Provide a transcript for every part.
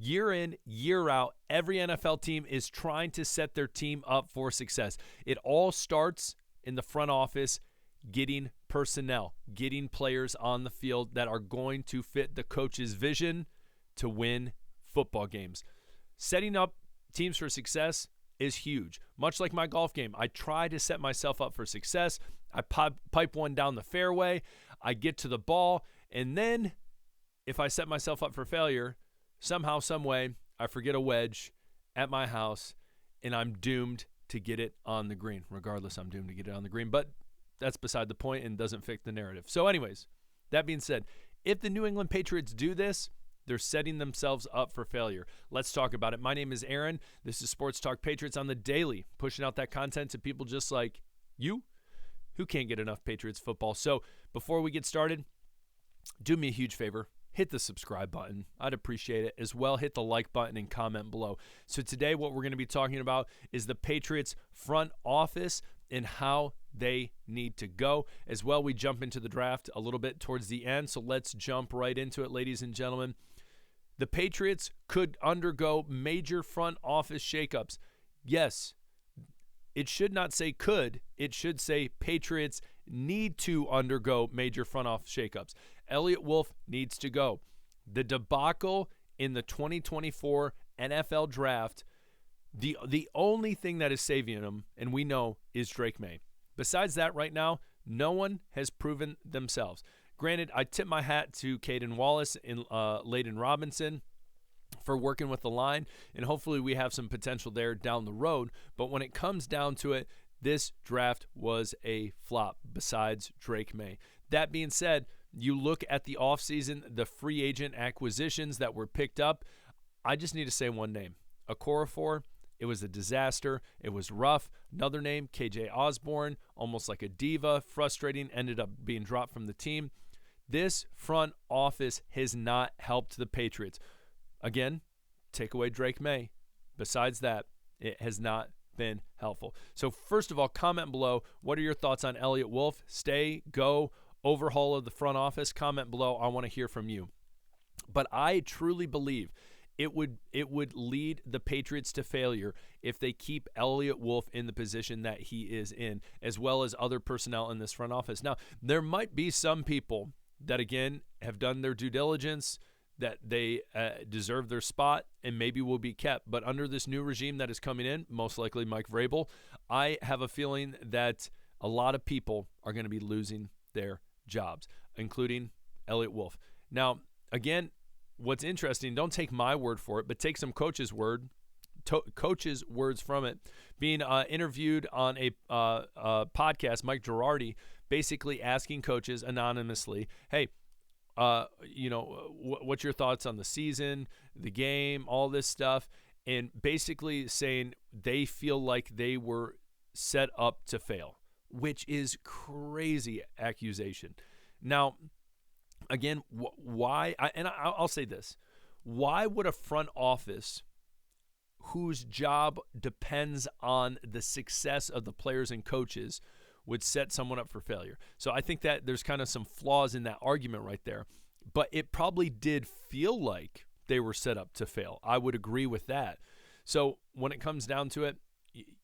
Year in, year out, every NFL team is trying to set their team up for success. It all starts in the front office, getting personnel, getting players on the field that are going to fit the coach's vision to win football games. Setting up teams for success is huge. Much like my golf game, I try to set myself up for success. I pipe one down the fairway, I get to the ball, and then if I set myself up for failure, somehow, some way, I forget a wedge at my house, and I'm doomed to get it on the green. Regardless, I'm doomed to get it on the green, but that's beside the point and doesn't fit the narrative. So anyways, that being said, if the New England Patriots do this, they're setting themselves up for failure. Let's talk about it. My name is Aaron. This is Sports Talk Patriots on the daily, pushing out that content to people just like you who can't get enough Patriots football. So before we get started, do me a huge favor. Hit the subscribe button. I'd appreciate it. As well, hit the like button and comment below. So today what we're going to be talking about is the Patriots front office and how they need to go. As well, we jump into the draft a little bit towards the end. So let's jump right into it, ladies and gentlemen. The Patriots could undergo major front office shakeups. Yes, it should not say could. It should say Patriots need to undergo major front office shakeups. Elliott Wolf needs to go. The debacle in the 2024 NFL draft, the only thing that is saving them, and we know, is Drake May. Besides that, right now, no one has proven themselves. Granted, I tip my hat to Caden Wallace and Layden Robinson for working with the line, and hopefully we have some potential there down the road. But when it comes down to it, this draft was a flop besides Drake May. That being said, you look at the offseason, the free agent acquisitions that were picked up, I just need to say one name, Okorafor. It was a disaster. It was rough. Another name, KJ Osborne, almost like a diva, frustrating, ended up being dropped from the team. This front office has not helped the Patriots. Again, take away Drake May. Besides that, it has not been helpful. So first of all, comment below. What are your thoughts on Elliott Wolf? Stay, go, overhaul of the front office? Comment below. I want to hear from you. But I truly believe it would lead the Patriots to failure if they keep Elliott Wolf in the position that he is in, as well as other personnel in this front office. Now, there might be some people that, again, have done their due diligence, that they deserve their spot and maybe will be kept. But under this new regime that is coming in, most likely Mike Vrabel, I have a feeling that a lot of people are going to be losing their jobs, including Elliott Wolf. Now, again, what's interesting, don't take my word for it, but take some coaches' words from it. Being interviewed on a podcast, Mike Girardi basically asking coaches anonymously, hey, what's your thoughts on the season, the game, all this stuff, and basically saying they feel like they were set up to fail, which is crazy accusation. Now, again, why? I'll say this. Why would a front office whose job depends on the success of the players and coaches would set someone up for failure? So I think that there's kind of some flaws in that argument right there. But it probably did feel like they were set up to fail. I would agree with that. So when it comes down to it,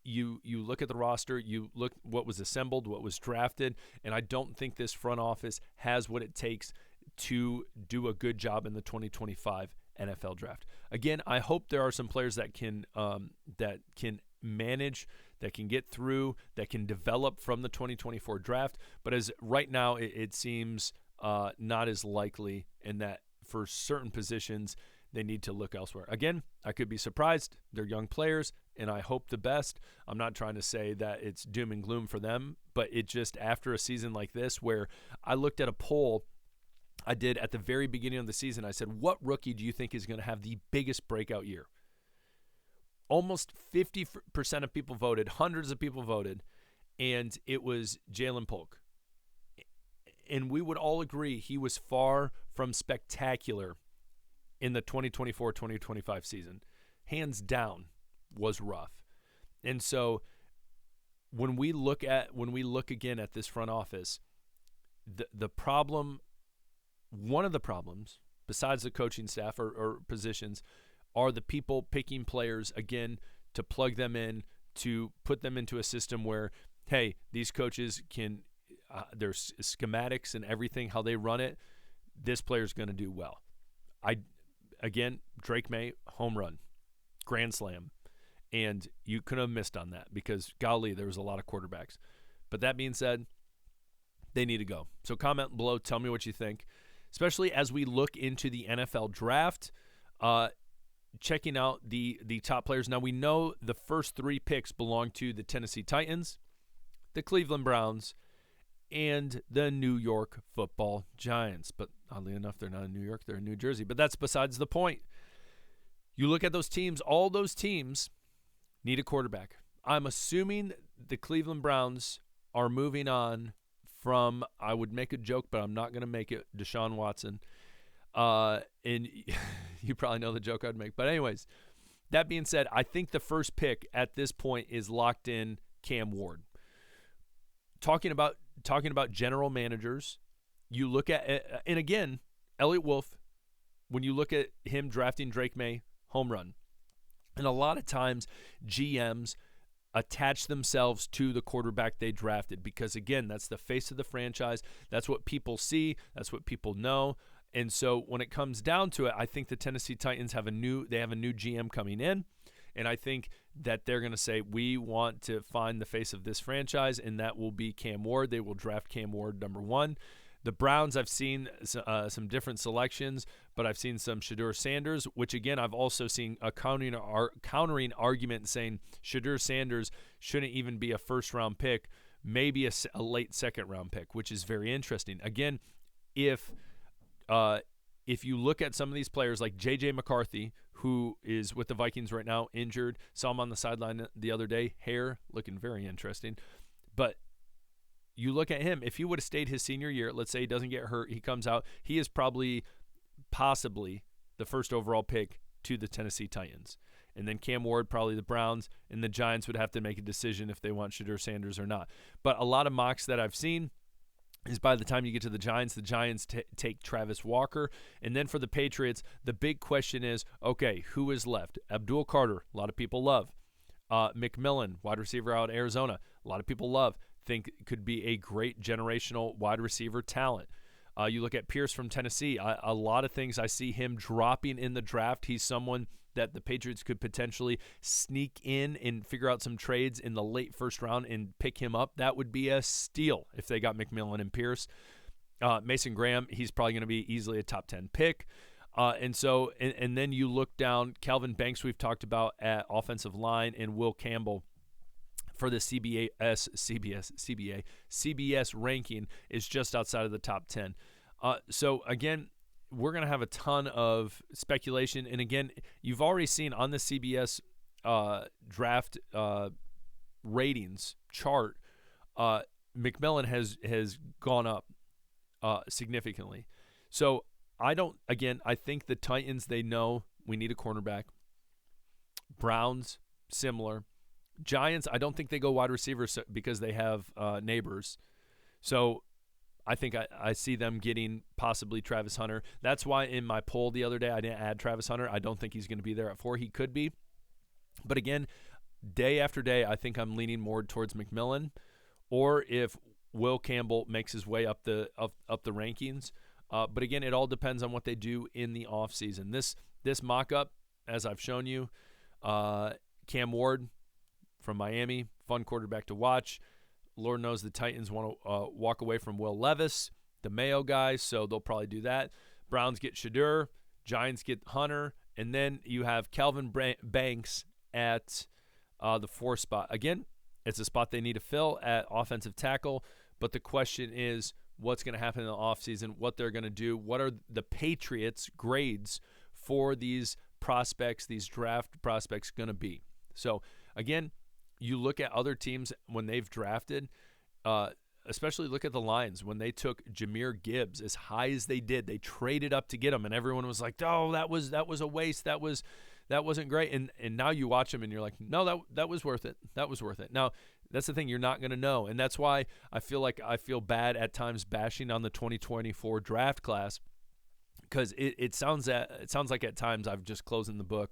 you look at the roster, you look what was assembled, what was drafted, and I don't think this front office has what it takes to do a good job in the 2025 NFL draft. Again, I hope there are some players that can manage, that can get through, that can develop from the 2024 draft. But as right now, it seems not as likely, and that for certain positions, they need to look elsewhere. Again, I could be surprised. They're young players, and I hope the best. I'm not trying to say that it's doom and gloom for them, but it just, after a season like this, where I looked at a poll I did at the very beginning of the season, I said, what rookie do you think is going to have the biggest breakout year? Almost 50% of people voted, hundreds of people voted, and it was Jalen Polk. And we would all agree he was far from spectacular in the 2024-2025 season. Hands down was rough. And so when we look again at this front office, the problem, one of the problems, besides the coaching staff or positions, are the people picking players, again, to plug them in, to put them into a system where, hey, these coaches can, there's schematics and everything, how they run it, this player's going to do well. Again, Drake May, home run, grand slam. And you couldn't have missed on that because, golly, there was a lot of quarterbacks. But that being said, they need to go. So comment below. Tell me what you think, especially as we look into the NFL draft, checking out the top players. Now, we know the first 3 picks belong to the Tennessee Titans, the Cleveland Browns, and the New York Football Giants. But oddly enough, they're not in New York. They're in New Jersey. But that's besides the point. You look at those teams, all those teams need a quarterback. I'm assuming the Cleveland Browns are moving on from, I would make a joke, but I'm not going to make it, Deshaun Watson. And you probably know the joke I'd make. But anyways, that being said, I think the first pick at this point is locked in Cam Ward. Talking about general managers, you look at, and again, Elliott Wolf, when you look at him drafting Drake May, home run. And a lot of times GMs attach themselves to the quarterback they drafted because, again, that's the face of the franchise. That's what people see. That's what people know. And so when it comes down to it, I think the Tennessee Titans have a new GM coming in. And I think that they're going to say, we want to find the face of this franchise, and that will be Cam Ward. They will draft Cam Ward number 1. The Browns, I've seen some different selections, but I've seen some Shedeur Sanders, which, again, I've also seen a countering argument saying Shedeur Sanders shouldn't even be a first-round pick, maybe a late second-round pick, which is very interesting. Again, if you look at some of these players like J.J. McCarthy, who is with the Vikings right now, injured, saw him on the sideline the other day, hair looking very interesting, but you look at him, if he would have stayed his senior year, let's say he doesn't get hurt, he comes out, he is possibly the first overall pick to the Tennessee Titans. And then Cam Ward, probably the Browns, and the Giants would have to make a decision if they want Shedeur Sanders or not. But a lot of mocks that I've seen is by the time you get to the Giants take Travis Walker. And then for the Patriots, the big question is, okay, who is left? Abdul Carter, a lot of people love. McMillan, wide receiver out of Arizona, a lot of people love. Think could be a great generational wide receiver talent. You look at Pierce from Tennessee. A lot of things I see him dropping in the draft. He's someone that the Patriots could potentially sneak in and figure out some trades in the late first round and pick him up. That would be a steal if they got McMillan and Pierce. Mason Graham, he's probably going to be easily a top 10 pick. And then you look down, Calvin Banks we've talked about at offensive line, and Will Campbell for the CBS ranking is just outside of the top 10. So again, we're going to have a ton of speculation. And again, you've already seen on the CBS draft ratings chart, McMillan has gone up significantly. So I think the Titans, they know we need a cornerback. Browns, similar. Giants, I don't think they go wide receivers because they have Neighbors. So I think I see them getting possibly Travis Hunter. That's why in my poll the other day I didn't add Travis Hunter. I don't think he's going to be there at 4. He could be. But again, day after day, I think I'm leaning more towards McMillan, or if Will Campbell makes his way up the rankings. But again, it all depends on what they do in the offseason. This mock-up, as I've shown you, Cam Ward from Miami, fun quarterback to watch. Lord knows the Titans want to walk away from Will Levis, the Mayo guy, so they'll probably do that. Browns get Shedeur, Giants get Hunter, and then you have Calvin Banks at the 4 spot. Again, it's a spot they need to fill at offensive tackle, but the question is what's going to happen in the offseason, what they're going to do, what are the Patriots' grades for these prospects, these draft prospects going to be. So, again, you look at other teams when they've drafted, especially look at the Lions. When they took Jahmyr Gibbs as high as they did, they traded up to get him, and everyone was like, "Oh, that was a waste. That wasn't great." And now you watch him, and you're like, "No, that was worth it. That was worth it." Now, that's the thing, you're not going to know, and that's why I feel bad at times bashing on the 2024 draft class. because it sounds like at times I've just closing the book,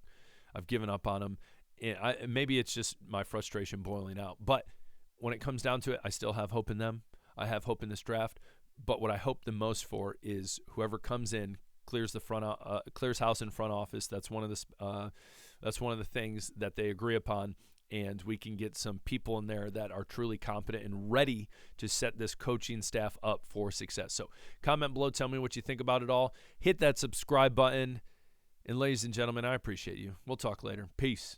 I've given up on them. And maybe it's just my frustration boiling out. But when it comes down to it, I still have hope in them. I have hope in this draft. But what I hope the most for is whoever comes in clears house in front office. That's one of the things that they agree upon, and we can get some people in there that are truly competent and ready to set this coaching staff up for success. So comment below, tell me what you think about it all. Hit that subscribe button, and ladies and gentlemen, I appreciate you. We'll talk later. Peace.